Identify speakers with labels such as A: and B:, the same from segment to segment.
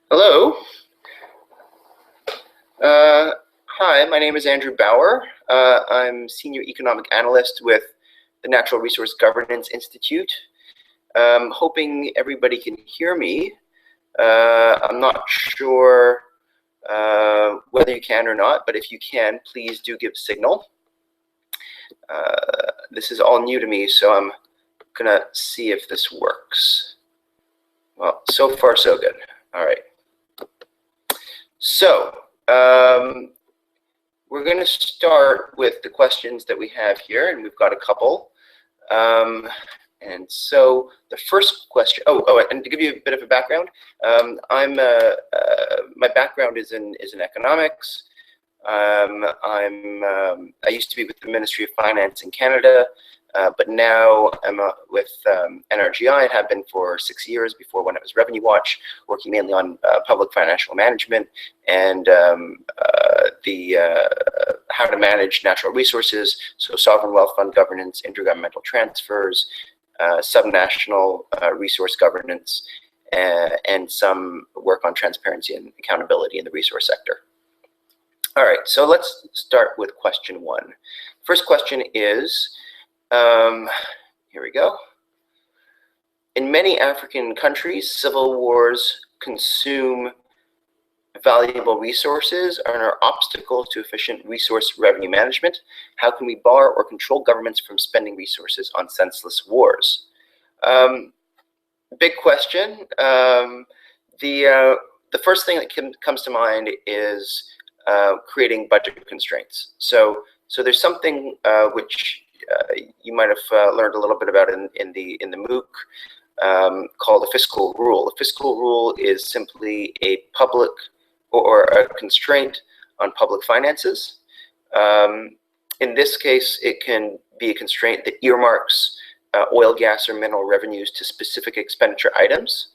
A: Hello. Hi, my name is Andrew Bauer. I'm Senior Economic Analyst with the Natural Resource Governance Institute. Hoping everybody can hear me. I'm not sure whether you can or not, but if you can, please do give a signal. This is all new to me, so I'm gonna see if this works. Well, so far so good. All right. So, we're going to start with the questions that we have here, and we've got a couple. And so the first question, and to give you a bit of a background, my background is in economics. I used to be with the Ministry of Finance in Canada, but now I'm with NRGI and have been for 6 years, before when it was Revenue Watch, working mainly on public financial management and how to manage natural resources, so sovereign wealth fund governance, intergovernmental transfers, subnational resource governance, and some work on transparency and accountability in the resource sector. All right, so let's start with question one. First question is, here we go. In many African countries, civil wars consume valuable resources and are obstacles to efficient resource revenue management. How can we bar or control governments from spending resources on senseless wars? Big question. The first thing that comes to mind is creating budget constraints. So there's something which you might have learned a little bit about in the MOOC called a fiscal rule. A fiscal rule is simply a public or a constraint on public finances. In this case, it can be a constraint that earmarks oil, gas, or mineral revenues to specific expenditure items.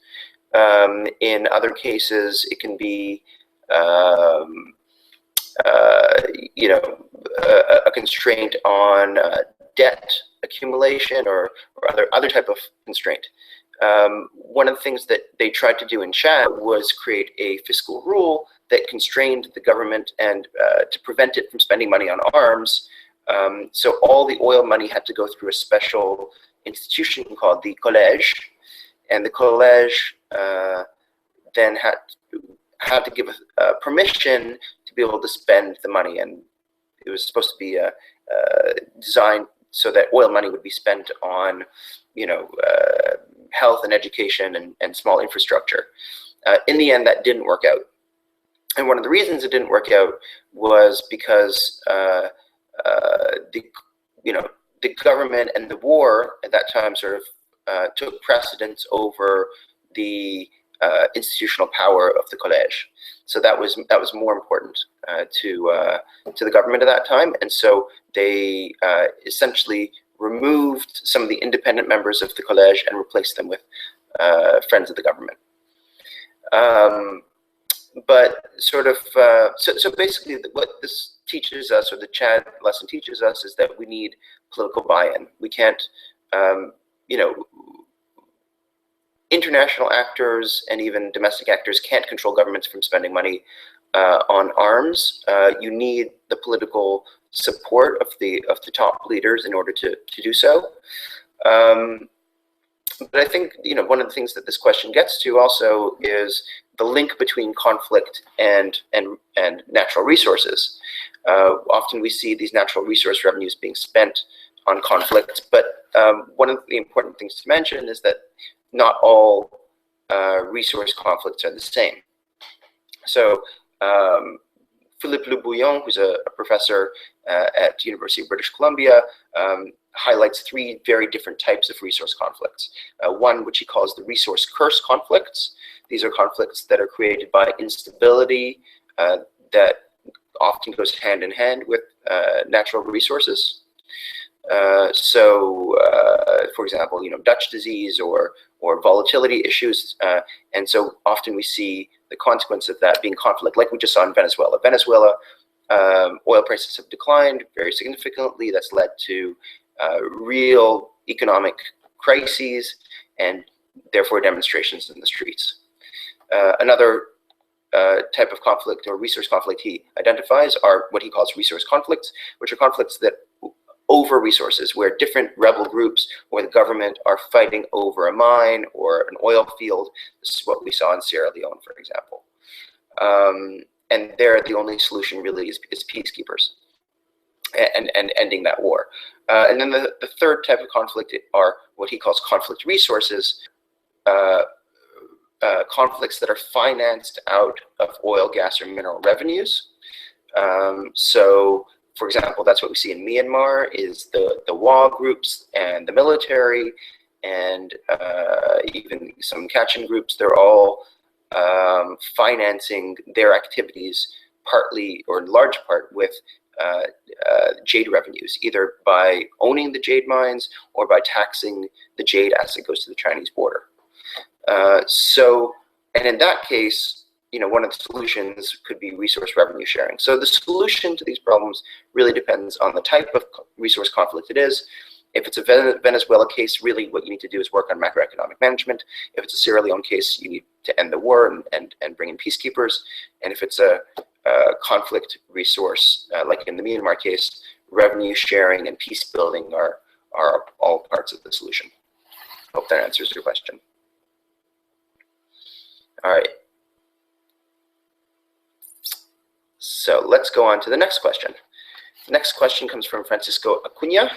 A: In other cases, it can be a constraint on debt accumulation or other type of constraint. One of the things that they tried to do in Chad was create a fiscal rule that constrained the government and to prevent it from spending money on arms. So all the oil money had to go through a special institution called the Collège, and the Collège then had to give permission to be able to spend the money, and it was supposed to be designed so that oil money would be spent on, health and education and small infrastructure. In the end, that didn't work out. And one of the reasons it didn't work out was because the government and the war at that time sort of took precedence over the institutional power of the Collège. So that was more important to the government at that time, and so they essentially removed some of the independent members of the Collège and replaced them with friends of the government. But sort of, so basically what this teaches us, or the Chad lesson teaches us, is that we need political buy-in. We can't, international actors and even domestic actors can't control governments from spending money on arms. You need the political support of the top leaders in order to do so. But I think one of the things that this question gets to also is the link between conflict and natural resources. Often we see these natural resource revenues being spent on conflict, but one of the important things to mention is that not all resource conflicts are the same. So Philippe Le Bouillon, who's a professor at the University of British Columbia, highlights three very different types of resource conflicts. One, which he calls the resource curse conflicts. These are conflicts that are created by instability that often goes hand in hand with natural resources. For example, Dutch disease or volatility issues, and so often we see the consequence of that being conflict, like we just saw in Venezuela. Venezuela, oil prices have declined very significantly. That's led to real economic crises and therefore demonstrations in the streets. Another type of conflict or resource conflict he identifies are what he calls resource conflicts, which are conflicts that over resources, where different rebel groups or the government are fighting over a mine or an oil field. This is what we saw in Sierra Leone, for example. And there, the only solution really is peacekeepers and ending that war. And then the third type of conflict are what he calls conflict resources, conflicts that are financed out of oil, gas, or mineral revenues. So, for example, that's what we see in Myanmar is the WA groups and the military and even some Kachin groups. They're all financing their activities partly or in large part with jade revenues, either by owning the jade mines or by taxing the jade as it goes to the Chinese border. And in that case, one of the solutions could be resource revenue sharing. So the solution to these problems really depends on the type of resource conflict it is. If it's a Venezuela case, really what you need to do is work on macroeconomic management. If it's a Sierra Leone case, you need to end the war and bring in peacekeepers. And if it's a conflict resource, like in the Myanmar case, revenue sharing and peace building are all parts of the solution. Hope that answers your question. All right. So let's go on to the next question. The next question comes from Francisco Acuna.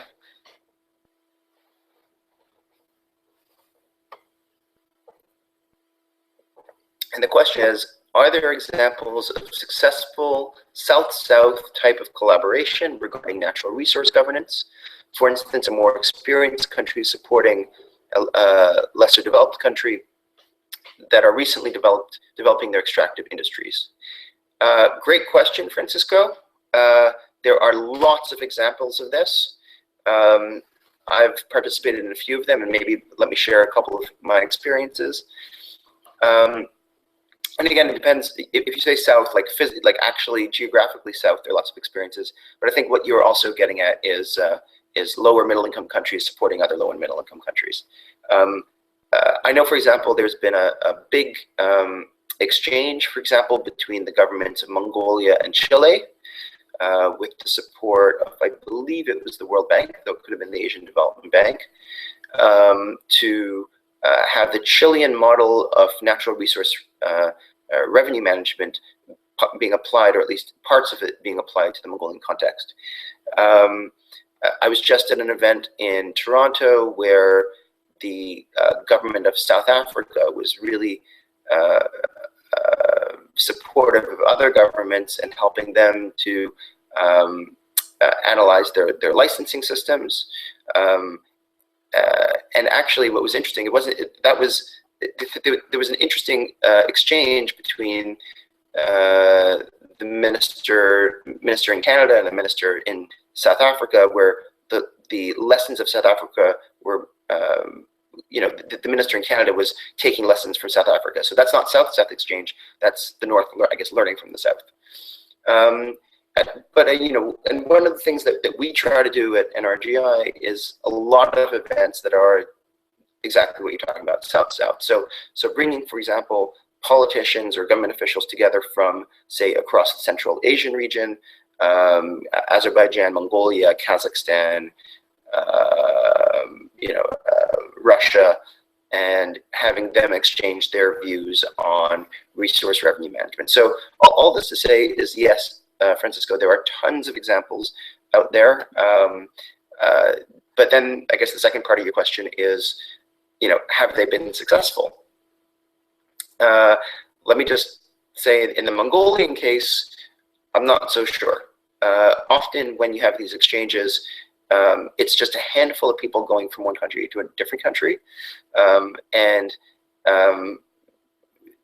A: And the question is, are there examples of successful South-South type of collaboration regarding natural resource governance? For instance, a more experienced country supporting a lesser developed country that are recently developing their extractive industries. Great question, Francisco. There are lots of examples of this. I've participated in a few of them, and maybe let me share a couple of my experiences. And again, it depends. If you say south, like actually geographically south, there are lots of experiences. But I think what you're also getting at is lower middle income countries supporting other low and middle income countries. I know, for example, there's been a big exchange, for example, between the governments of Mongolia and Chile, with the support of, I believe it was the World Bank, though it could have been the Asian Development Bank, to have the Chilean model of natural resource revenue management being applied, or at least parts of it being applied to the Mongolian context. I was just at an event in Toronto where the government of South Africa was really supportive of other governments and helping them to analyze their licensing systems. And actually, what was interesting, there was an interesting exchange between the minister in Canada and the minister in South Africa, where the lessons of South Africa were, the minister in Canada was taking lessons from South Africa. So that's not South-South exchange. That's the North, I guess, learning from the South. But and one of the things that we try to do at NRGI is a lot of events that are exactly what you're talking about, South-South. So bringing, for example, politicians or government officials together from, say, across the Central Asian region, Azerbaijan, Mongolia, Kazakhstan, Russia, and having them exchange their views on resource revenue management. So all this to say is, yes, Francisco, there are tons of examples out there. But then I guess the second part of your question is, have they been successful? Let me just say, in the Mongolian case, I'm not so sure. Often when you have these exchanges, it's just a handful of people going from one country to a different country.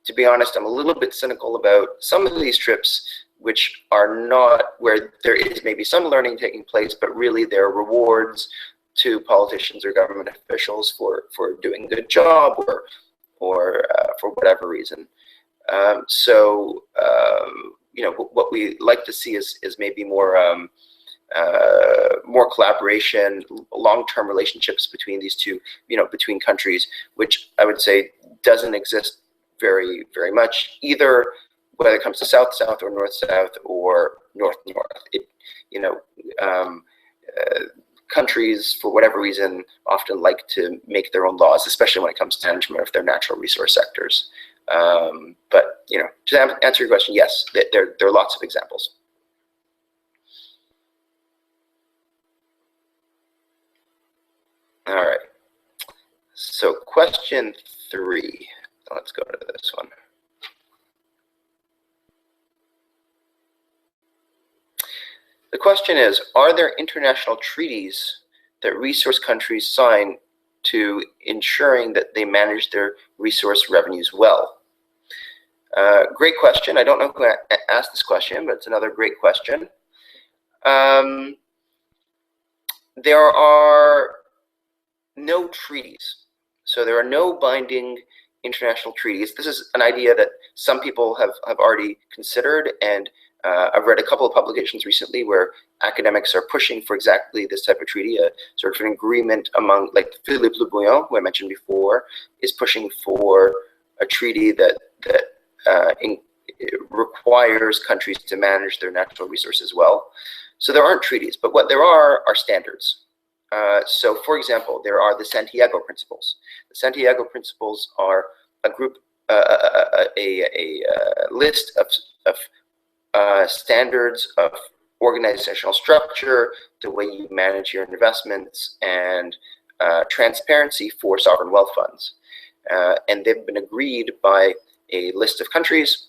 A: To be honest, I'm a little bit cynical about some of these trips, which are not where there is maybe some learning taking place, but really they're rewards to politicians or government officials for doing a good job or for whatever reason. What we like to see is maybe more collaboration, long-term relationships between these two, between countries, which I would say doesn't exist very, very much, either whether it comes to south-south or north-south or north-north. Countries, for whatever reason, often like to make their own laws, especially when it comes to management of their natural resource sectors. But to answer your question, yes, there are lots of examples. All right. So question 3. Let's go to this one. The question is, are there international treaties that resource countries sign to ensuring that they manage their resource revenues well? Great question. I don't know who asked this question, but it's another great question. There are no treaties. So there are no binding international treaties. This is an idea that some people have already considered, and I've read a couple of publications recently where academics are pushing for exactly this type of treaty, a sort of an agreement among, like Philippe Le Bouillon, who I mentioned before, is pushing for a treaty that requires countries to manage their natural resources well. So there aren't treaties, but what there are standards. So, for example, there are the Santiago Principles. The Santiago Principles are a group, a list of standards of organizational structure, the way you manage your investments, and transparency for sovereign wealth funds. And they've been agreed by a list of countries.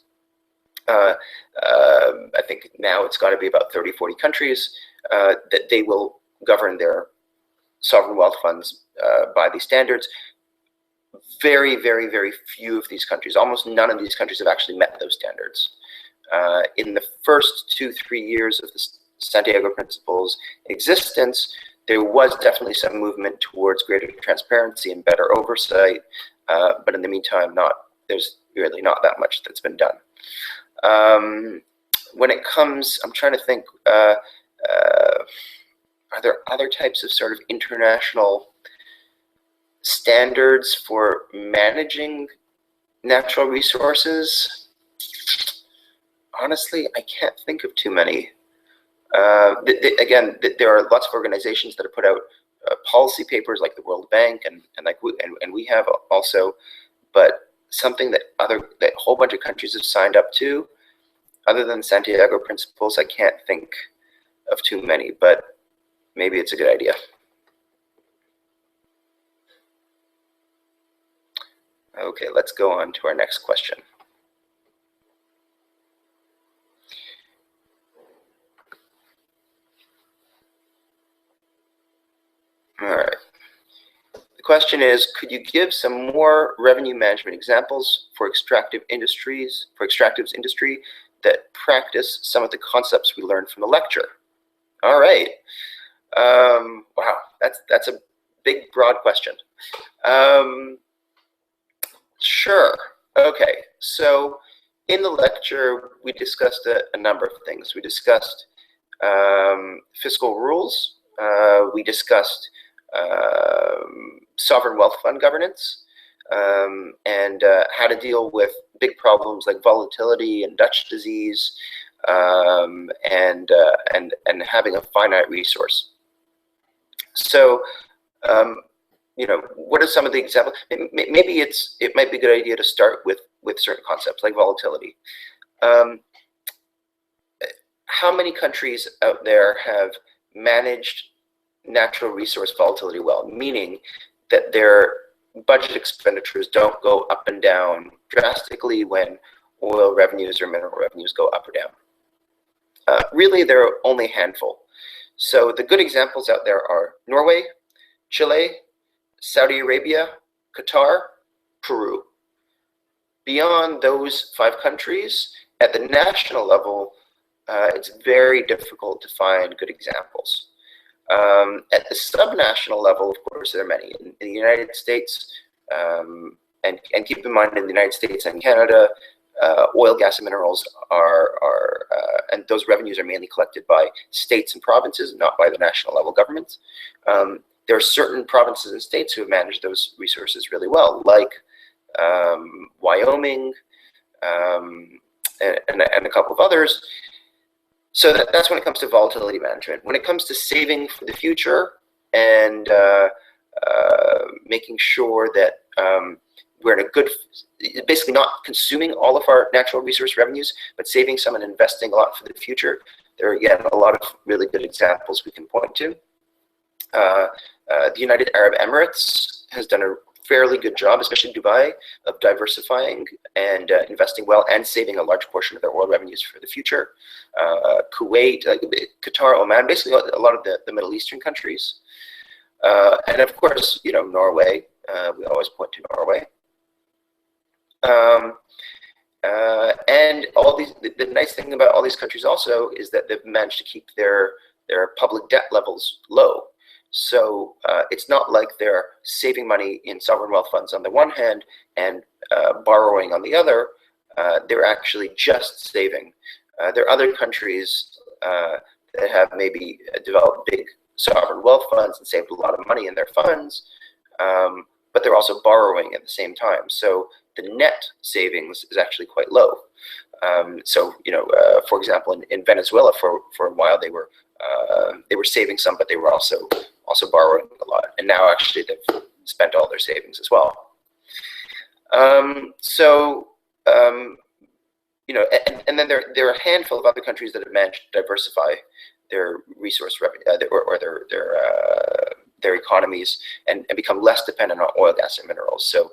A: I think now it's got to be about 30, 40 countries that they will govern their sovereign wealth funds by these standards. Very, very, very few of these countries, almost none of these countries have actually met those standards. In the first 2-3 years of the Santiago Principles existence, there was definitely some movement towards greater transparency and better oversight, but in the meantime, there's really not that much that's been done. When it comes, I'm trying to think, are there other types of sort of international standards for managing natural resources? Honestly, I can't think of too many. Again, there are lots of organizations that have put out policy papers like the World Bank and we have also, but something that a whole bunch of countries have signed up to, other than Santiago Principles, I can't think of too many, but maybe it's a good idea. Okay, let's go on to our next question. All right. The question is, could you give some more revenue management examples for extractive industry that practice some of the concepts we learned from the lecture? All right. Wow, that's a big, broad question. Sure. Okay. So in the lecture, we discussed a number of things. We discussed fiscal rules. We discussed sovereign wealth fund governance, and how to deal with big problems like volatility and Dutch disease, and having a finite resource. So, what are some of the examples? Maybe it might be a good idea to start with certain concepts like volatility. How many countries out there have managed natural resource volatility well, meaning that their budget expenditures don't go up and down drastically when oil revenues or mineral revenues go up or down? Really, there are only a handful. So the good examples out there are Norway, Chile, Saudi Arabia, Qatar, Peru. Beyond those 5 countries, at the national level, it's very difficult to find good examples. At the subnational level, of course, there are many. In the United States, and keep in mind, in the United States and Canada, oil, gas, and minerals and those revenues are mainly collected by states and provinces, not by the national level governments. There are certain provinces and states who have managed those resources really well, like Wyoming, and a couple of others. So that's when it comes to volatility management. When it comes to saving for the future and making sure that we're in a good, basically not consuming all of our natural resource revenues, but saving some and investing a lot for the future. There are, again, a lot of really good examples we can point to. The United Arab Emirates has done a fairly good job, especially Dubai, of diversifying and investing well and saving a large portion of their oil revenues for the future. Kuwait, Qatar, Oman, basically a lot of the Middle Eastern countries. And of course, Norway, we always point to Norway. And all these, the nice thing about all these countries also is that they've managed to keep their public debt levels low. So it's not like they're saving money in sovereign wealth funds on the one hand and borrowing on the other. They're actually just saving. There are other countries that have maybe developed big sovereign wealth funds and saved a lot of money in their funds, but they're also borrowing at the same time. So the net savings is actually quite low. For example, in Venezuela, for a while they were saving some, but they were also borrowing a lot. And now actually they've spent all their savings as well. And then there are a handful of other countries that have managed to diversify their resource revenue or their economies and become less dependent on oil, gas, and minerals. So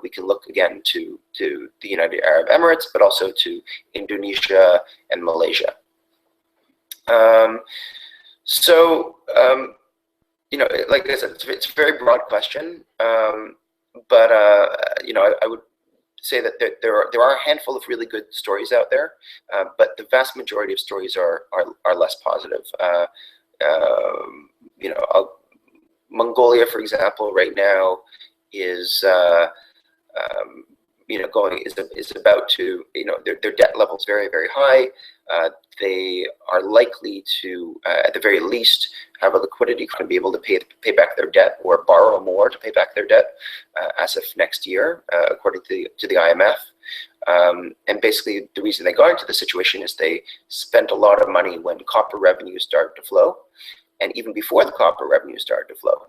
A: we can look again to the United Arab Emirates, but also to Indonesia and Malaysia. Like I said, it's a very broad question, but I would say that there are a handful of really good stories out there, but the vast majority of stories are less positive. Mongolia, for example, right now is about to, their debt level is very, very high. They are likely to, at the very least, have a liquidity to be able to pay back their debt or borrow more to pay back their debt as of next year, according to the IMF. And basically, the reason they got into the situation is they spent a lot of money when copper revenues started to flow, and even before the copper revenues started to flow.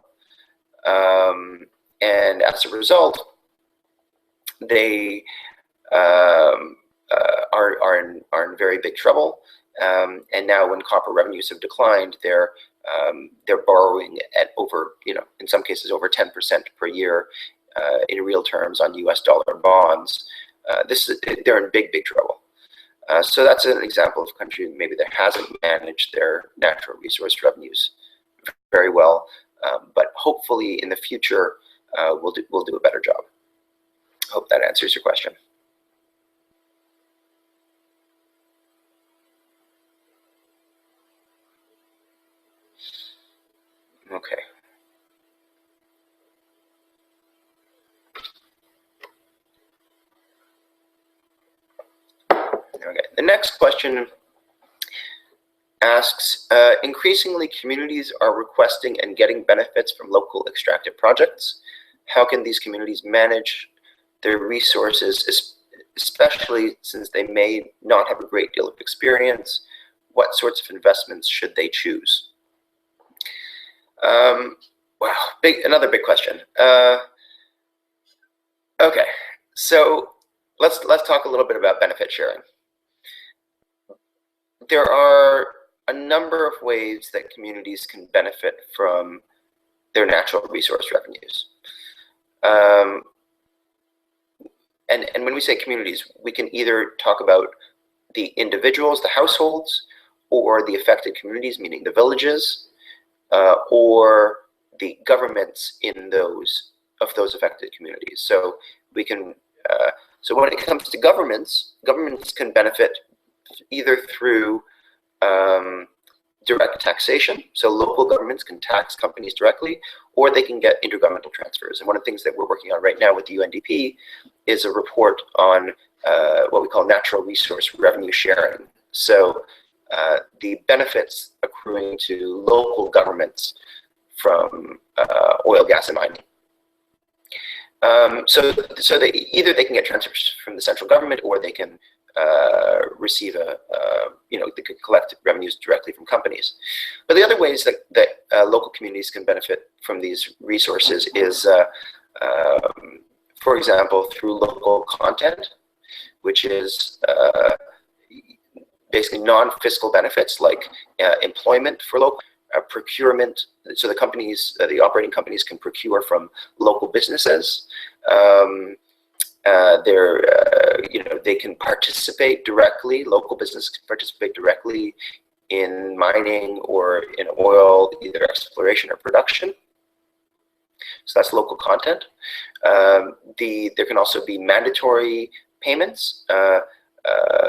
A: And as a result, they are in very big trouble. And now, when copper revenues have declined, they're borrowing at over, in some cases over 10% per year in real terms on U.S. dollar bonds. They're in big trouble. So that's an example of a country maybe that hasn't managed their natural resource revenues very well, but hopefully in the future we'll do a better job. Hope that answers your question. Okay. Okay. The next question asks, increasingly communities are requesting and getting benefits from local extractive projects. How can these communities manage their resources, especially since they may not have a great deal of experience? What sorts of investments should they choose? Wow, another big question. Okay, so let's talk a little bit about benefit sharing. There are a number of ways that communities can benefit from their natural resource revenues. And when we say communities, we can either talk about the individuals, the households, or the affected communities, meaning the villages, or the governments in those affected communities. So we can. So when it comes to governments can benefit either through direct taxation, so local governments can tax companies directly, or they can get intergovernmental transfers. And one of the things that we're working on right now with the UNDP is a report on what we call natural resource revenue sharing. So the benefits accruing to local governments from oil, gas, and mining. So they can get transfers from the central government, or they can receive they could collect revenues directly from companies. But the other ways that local communities can benefit from these resources is, for example, through local content, which is basically non-fiscal benefits like employment for local, procurement, so the operating companies can procure from local businesses. They can participate directly, local businesses can participate directly in mining or in oil, either exploration or production. So that's local content. There can also be mandatory payments.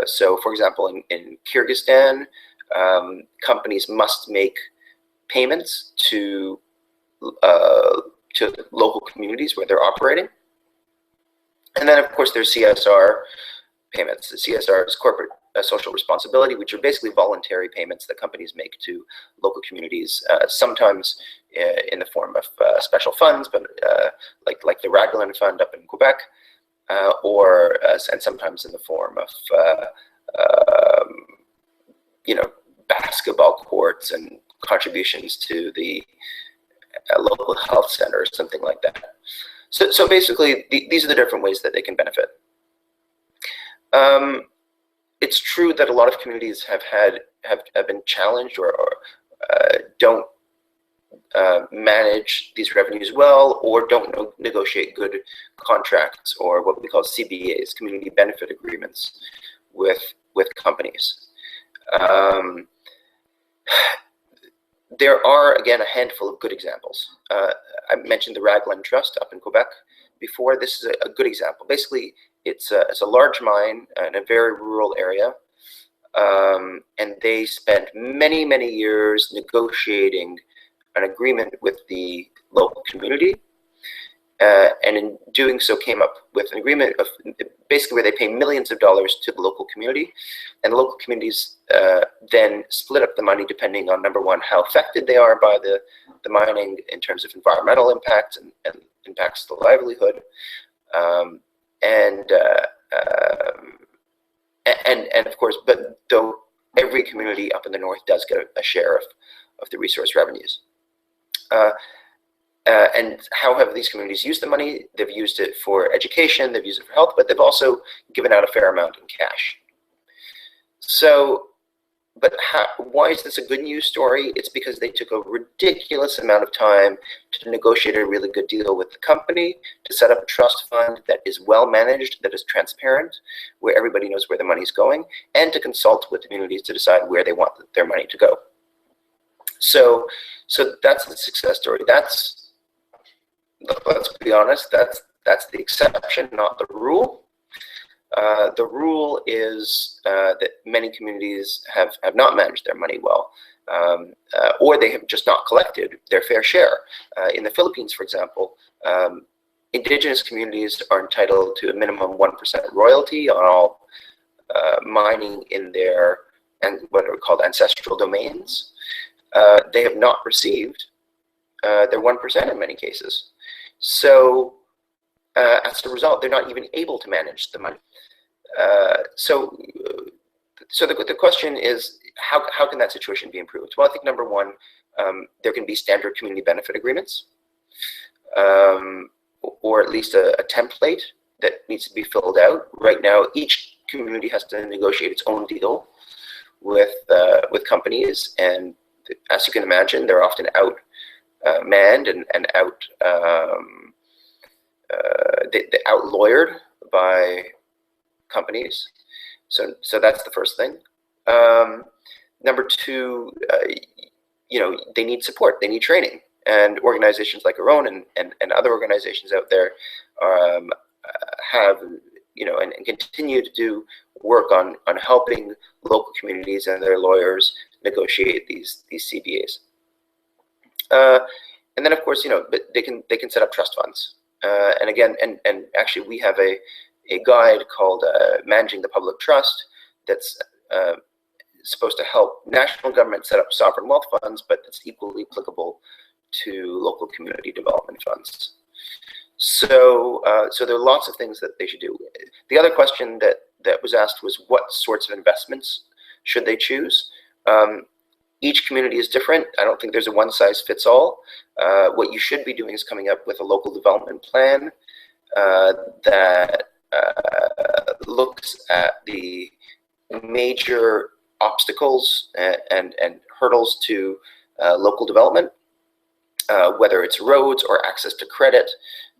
A: So for example, in Kyrgyzstan, companies must make payments to local communities where they're operating. And then, of course, there's CSR payments. The CSR is corporate social responsibility, which are basically voluntary payments that companies make to local communities, sometimes in the form of special funds, but like the Raglan Fund up in Quebec, and sometimes in the form of basketball courts and contributions to the local health center or something like that. So basically, these are the different ways that they can benefit. It's true that a lot of communities have been challenged or don't manage these revenues well, or don't negotiate good contracts, or what we call CBAs, community benefit agreements, with companies. There are, again, a handful of good examples. I mentioned the Raglan Trust up in Quebec before. This is a good example. Basically, it's a large mine in a very rural area, and they spent many, many years negotiating an agreement with the local community, and in doing so came up with an agreement of basically where they pay millions of dollars to the local community, and the local communities then split up the money depending on, number one, how affected they are by the mining in terms of environmental impacts and impacts to livelihood, and of course, but though every community up in the north does get a share of the resource revenues. And how have these communities used the money? They've used it for education, they've used it for health, but they've also given out a fair amount in cash. So, but why is this a good news story? It's because they took a ridiculous amount of time to negotiate a really good deal with the company, to set up a trust fund that is well managed, that is transparent, where everybody knows where the money's going, and to consult with the communities to decide where they want their money to go. So that's the success story. Let's be honest, that's the exception, not the rule. The rule is that many communities have not managed their money well, or they have just not collected their fair share. In the Philippines, for example, indigenous communities are entitled to a minimum 1% royalty on all mining in their, and what are called ancestral domains. They have not received their 1% in many cases. So as a result, they're not even able to manage the money. So the question is, how can that situation be improved? Well, I think number one, there can be standard community benefit agreements, or at least a template that needs to be filled out. Right now, each community has to negotiate its own deal with companies, and as you can imagine, they're often outmanned and out-lawyered by companies. So that's the first thing. Number two, they need support, they need training, and organizations like our own and other organizations out there have, and continue to do work on helping local communities and their lawyers negotiate these CBAs. And then, of course, but they can set up trust funds. And again, and actually, we have a guide called Managing the Public Trust that's supposed to help national government set up sovereign wealth funds, but it's equally applicable to local community development funds. So there are lots of things that they should do. The other question that that was asked was what sorts of investments should they choose. Each community is different. I don't think there's a one-size-fits-all. What you should be doing is coming up with a local development plan that looks at the major obstacles and hurdles to local development, whether it's roads or access to credit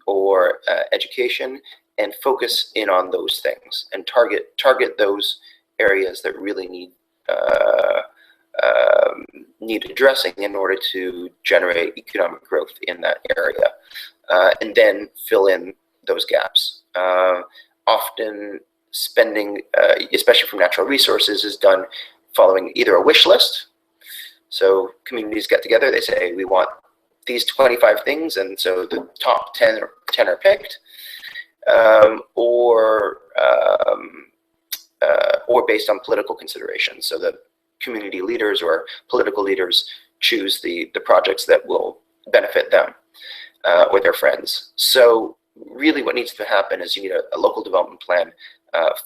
A: or education, and focus in on those things and target those areas that really need addressing in order to generate economic growth in that area, and then fill in those gaps. Often spending, especially from natural resources, is done following either a wish list. So communities get together, they say, we want these 25 things, and so the top 10 are picked, or based on political considerations. So the community leaders or political leaders choose the projects that will benefit them or their friends. So really what needs to happen is you need a local development plan,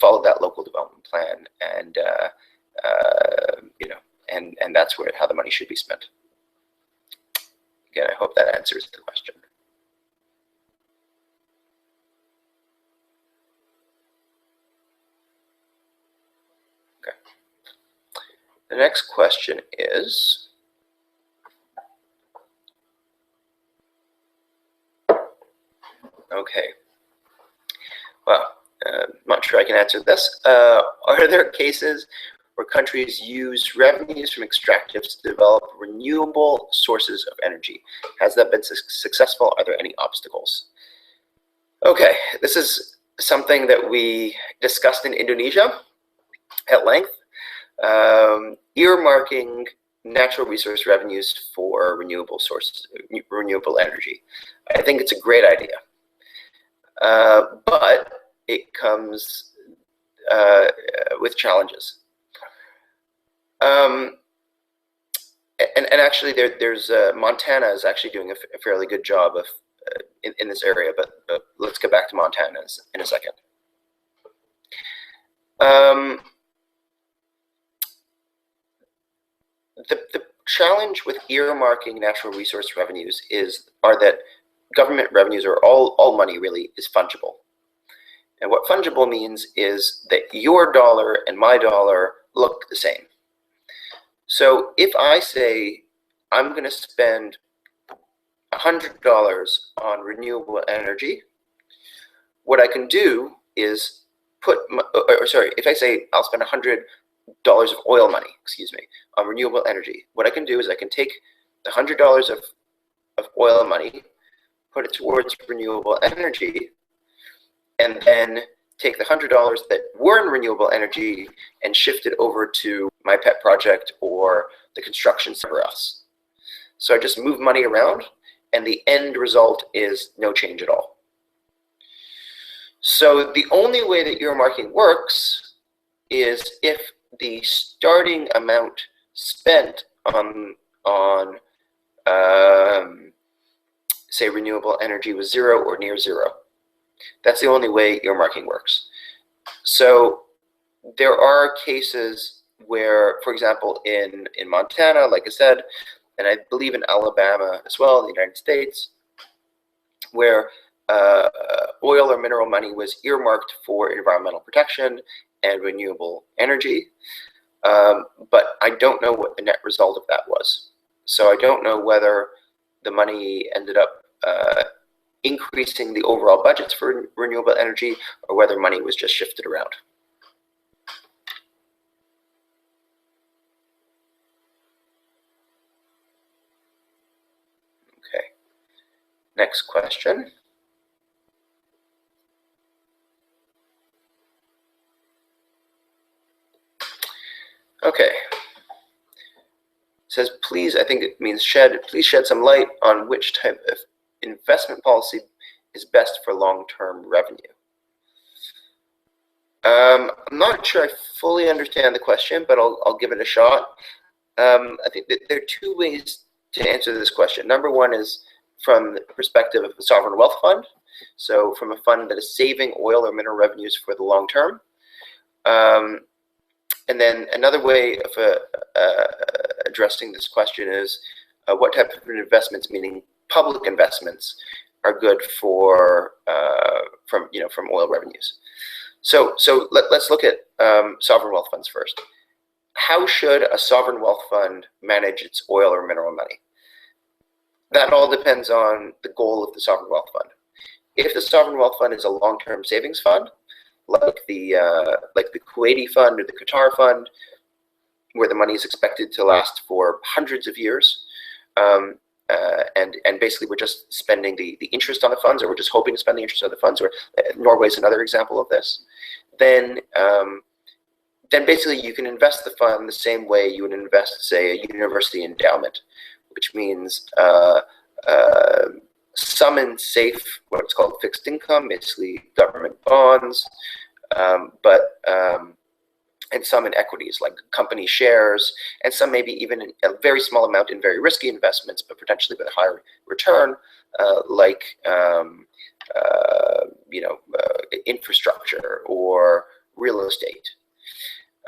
A: follow that local development plan, and and that's how the money should be spent. Again, I hope that answers the question. Okay. The next question is, okay, well, I'm not sure I can answer this. Are there cases where countries use revenues from extractives to develop renewable sources of energy? Has that been successful? Are there any obstacles? Okay, this is something that we discussed in Indonesia at length. Earmarking natural resource revenues for renewable sources, renewable energy. I think it's a great idea, but it comes with challenges. And actually, there's Montana is actually doing a fairly good job of in this area, but let's get back to Montana in a second. The challenge with earmarking natural resource revenues are that government revenues, or all money really, is fungible. And what fungible means is that your dollar and my dollar look the same. So if I say I'm going to spend $100 on renewable energy, what I can do is if I say I'll spend $100 of oil money, on renewable energy, what I can do is I can take the $100 of oil money, put it towards renewable energy, and then take the $100 that were in renewable energy and shift it over to my pet project or the construction for us. So I just move money around, and the end result is no change at all. So the only way that earmarking works is if the starting amount spent on say renewable energy was zero or near zero. That's the only way earmarking works. So there are cases where, for example, in Montana, like I said, and I believe in Alabama as well, in the United States, where oil or mineral money was earmarked for environmental protection and renewable energy. But I don't know what the net result of that was. So I don't know whether the money ended up increasing the overall budgets for renewable energy, or whether money was just shifted around. Okay, next question. Okay, it says, please, I think it means please shed some light on which type of investment policy is best for long-term revenue. I'm not sure I fully understand the question, but I'll give it a shot. I think that there are two ways to answer this question. Number one is from the perspective of the sovereign wealth fund. So from a fund that is saving oil or mineral revenues for the long term. And then another way of addressing this question is what type of investments, meaning public investments, are good for from oil revenues. So let's look at sovereign wealth funds first. How should a sovereign wealth fund manage its oil or mineral money? That all depends on the goal of the sovereign wealth fund. If the sovereign wealth fund is a long-term savings fund, like the Kuwaiti fund or the Qatar fund, where the money is expected to last for hundreds of years, and basically we're just spending the interest on the funds, or we're just hoping to spend the interest on the funds, or Norway is another example of this, then basically you can invest the fund the same way you would invest, say, a university endowment, which means some in safe, what's called fixed income, basically government bonds, and some in equities like company shares, and some maybe even in a very small amount in very risky investments, but potentially with a higher return, like infrastructure or real estate.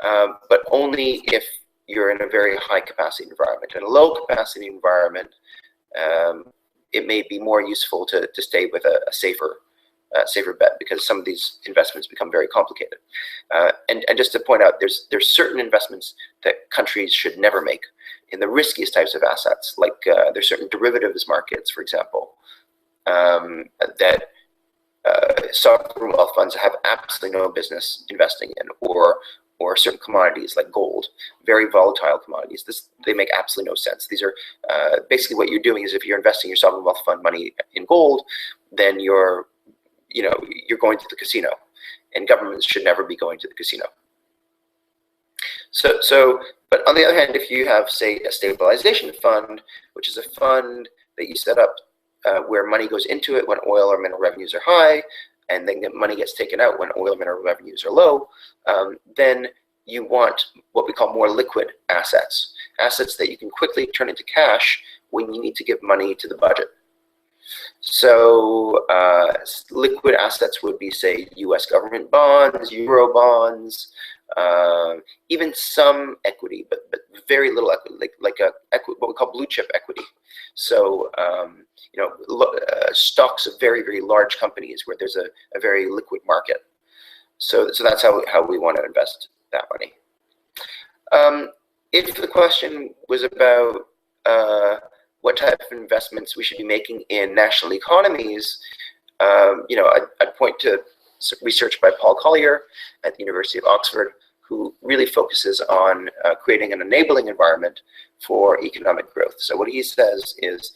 A: But only if you're in a very high capacity environment. In a low capacity environment, it may be more useful to stay with a safer bet, because some of these investments become very complicated. And just to point out, there's certain investments that countries should never make in the riskiest types of assets, like there's certain derivatives markets, for example, that sovereign wealth funds have absolutely no business investing in, or certain commodities like gold, very volatile commodities. They make absolutely no sense. These are basically what you're doing is, if you're investing your sovereign wealth fund money in gold, then you're going to the casino, and governments should never be going to the casino. But on the other hand, if you have, say, a stabilization fund, which is a fund that you set up where money goes into it when oil or mineral revenues are high, and then money gets taken out when oil and mineral revenues are low, then you want what we call more liquid assets that you can quickly turn into cash when you need to give money to the budget. So liquid assets would be, say, U.S. government bonds, Euro bonds, even some equity, but very little equity, like what we call blue chip equity. So stocks of very, very large companies where there's a very liquid market. So that's how we want to invest that money. If the question was about what type of investments we should be making in national economies, I'd point to research by Paul Collier at the University of Oxford, who really focuses on creating an enabling environment for economic growth. So what he says is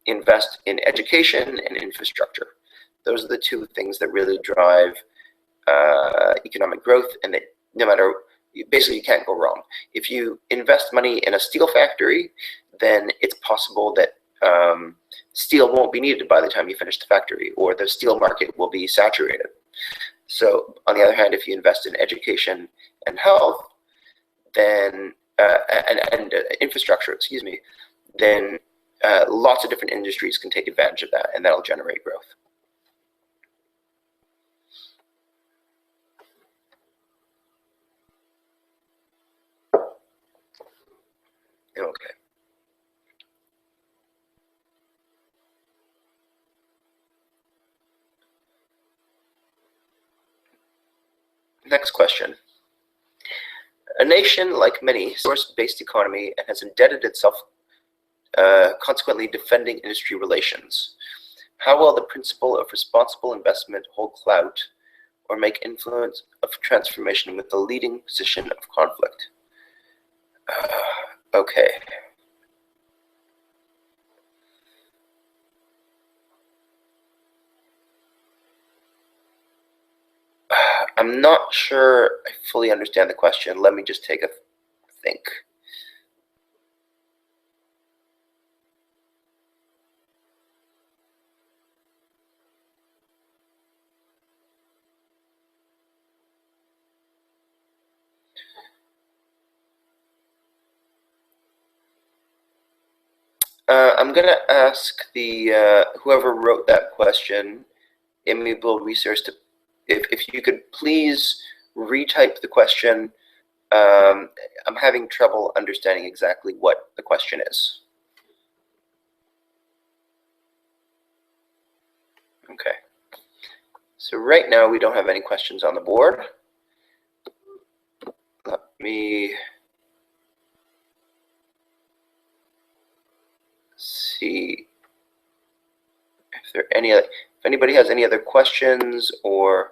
A: invest in education and infrastructure. Those are the two things that really drive economic growth, and that no matter, basically you can't go wrong. If you invest money in a steel factory, then it's possible that steel won't be needed by the time you finish the factory, or the steel market will be saturated. So on the other hand, if you invest in education and health, then and infrastructure, then lots of different industries can take advantage of that, and that'll generate growth. Okay. Next question. A nation, like many, source-based economy and has indebted itself, consequently defending industry relations. How will the principle of responsible investment hold clout or make influence of transformation with the leading position of conflict? Okay. I'm not sure I fully understand the question. Let me just take a think. I'm going to ask the whoever wrote that question, Amiable Research, to if you could please retype the question. I'm having trouble understanding exactly what the question is. Okay. So right now we don't have any questions on the board. Let me see if there are any other, if anybody has any other questions or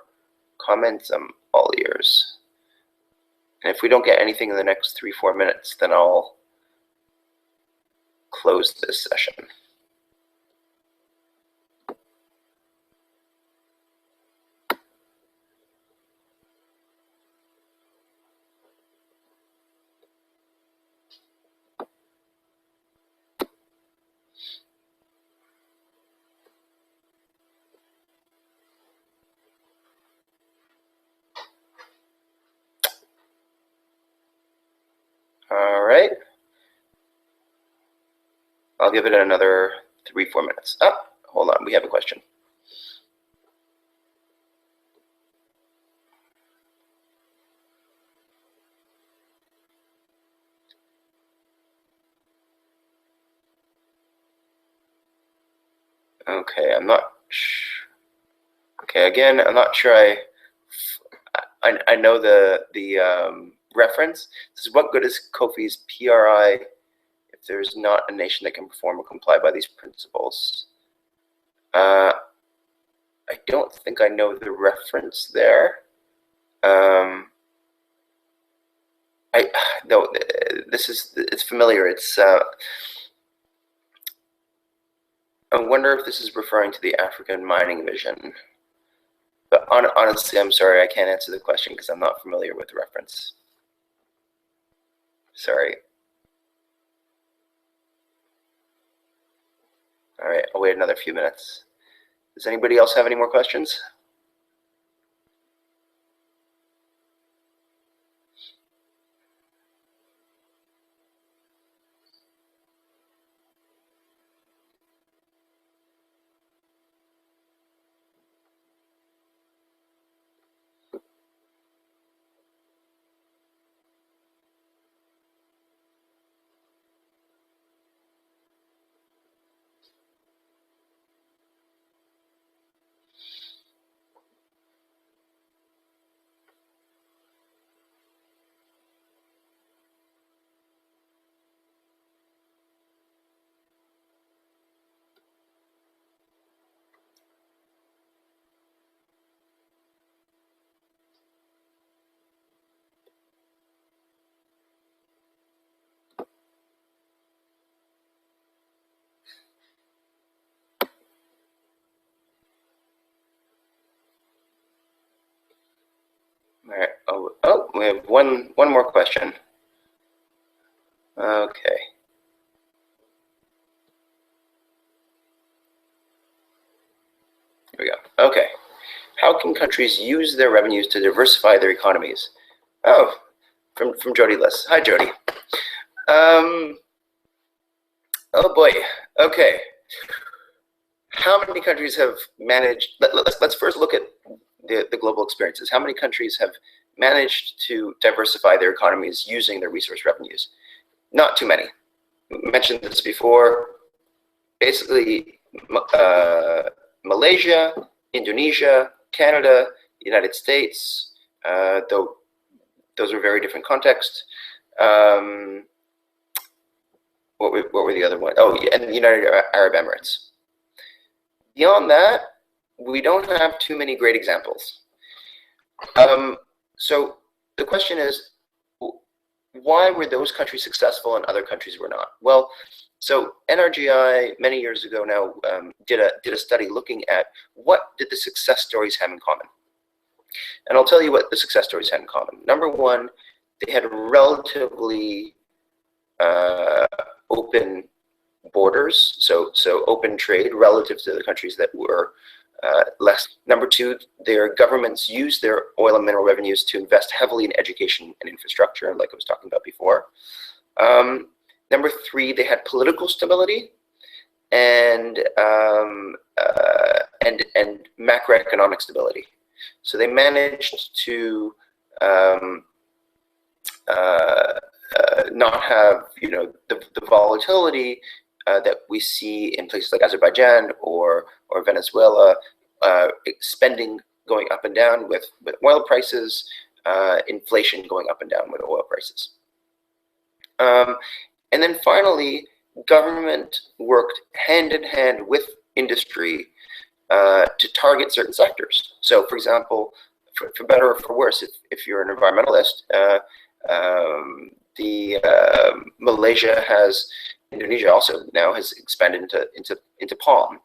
A: comments, I'm all ears. And if we don't get anything in the next 3-4 minutes, then I'll close this session. All right. I'll give it another 3-4 minutes. Oh, hold on, we have a question. Okay, I'm not sure. Okay, again, I'm not sure I know the reference. This is what good is Kofi's PRI if there's not a nation that can perform or comply by these principles? I don't think I know the reference there. No, it's familiar. It's I wonder if this is referring to the African mining vision. But honestly, I'm sorry, I can't answer the question because I'm not familiar with the reference. Sorry. All right, I'll wait another few minutes. Does anybody else have any more questions? All right. Oh, we have one more question. Okay. Here we go. Okay. How can countries use their revenues to diversify their economies? Oh, from Jody Liss. Hi, Jody. Oh boy. Okay. How many countries have managed? Let's first look at the global experiences. How many countries have managed to diversify their economies using their resource revenues? Not too many. I mentioned this before. Basically, Malaysia, Indonesia, Canada, United States, though those are very different contexts. What were the other ones? Oh, yeah, and the United Arab Emirates. Beyond that, we don't have too many great examples. So the question is, why were those countries successful and other countries were not? Well, so NRGI many years ago now did a study looking at what did the success stories have in common. And I'll tell you what the success stories had in common. Number one, they had relatively open borders, so open trade relative to the countries that were less. Number two, their governments used their oil and mineral revenues to invest heavily in education and infrastructure, like I was talking about before. Number three, they had political stability and macroeconomic stability. So they managed to not have the volatility that we see in places like Azerbaijan or Venezuela, spending going up and down with oil prices, inflation going up and down with oil prices. And then finally, government worked hand in hand with industry to target certain sectors. So, for example, for better or for worse, if you're an environmentalist, Malaysia has, Indonesia also now has expanded into palm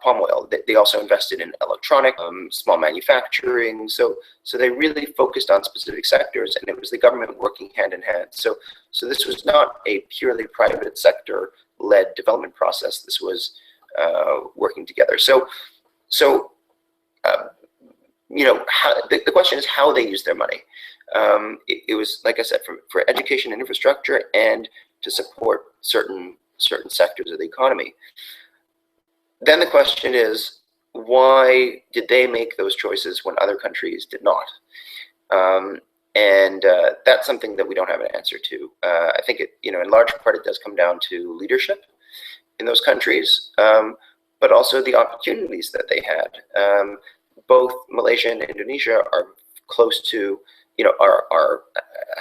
A: oil. They also invested in electronic, small manufacturing. So they really focused on specific sectors, and it was the government working hand in hand. So this was not a purely private sector led development process. This was working together. The question is how they use their money. It was, like I said, for education and infrastructure, and to support certain sectors of the economy. Then the question is, why did they make those choices when other countries did not? And that's something that we don't have an answer to. I think in large part it does come down to leadership in those countries, but also the opportunities that they had. Both Malaysia and Indonesia are close to,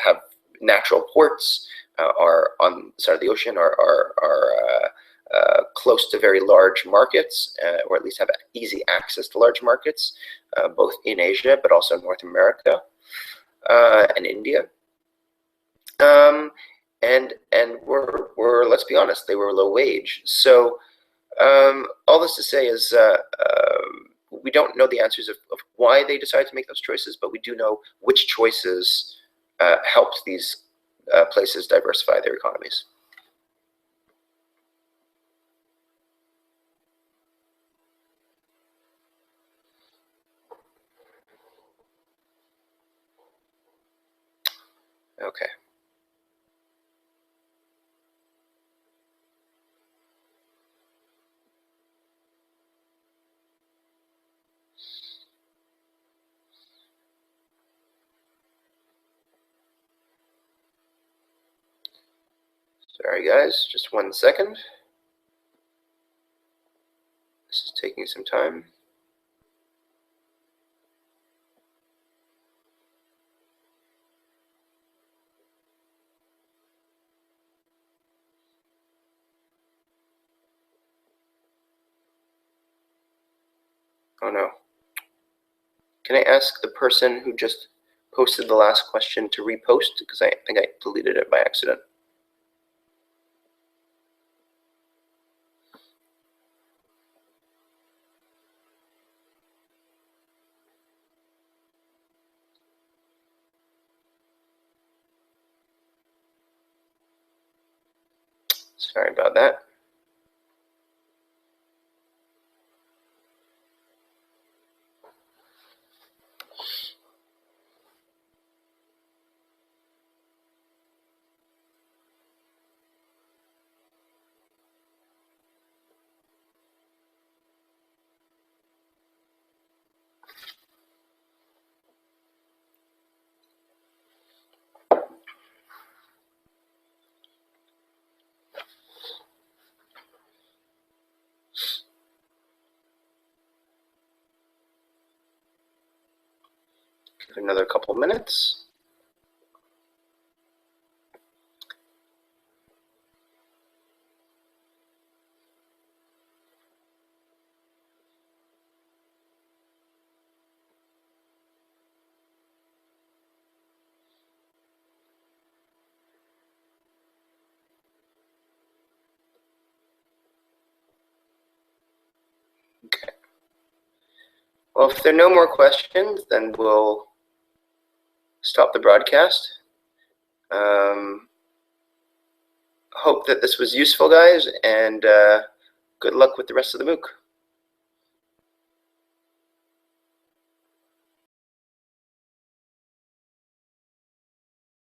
A: have natural ports, are on the side of the ocean, are close to very large markets, or at least have easy access to large markets, both in Asia, but also North America and India. And we're let's be honest, they were low wage. So all this to say is we don't know the answers of why they decided to make those choices, but we do know which choices helped these places diversify their economies. Okay. Sorry guys, just 1 second. This is taking some time. Oh no. Can I ask the person who just posted the last question to repost, because I think I deleted it by accident. Sorry about that. Give another couple minutes. Okay. Well, if there are no more questions, then we'll stop the broadcast. Hope that this was useful, guys, and good luck with the rest of the MOOC.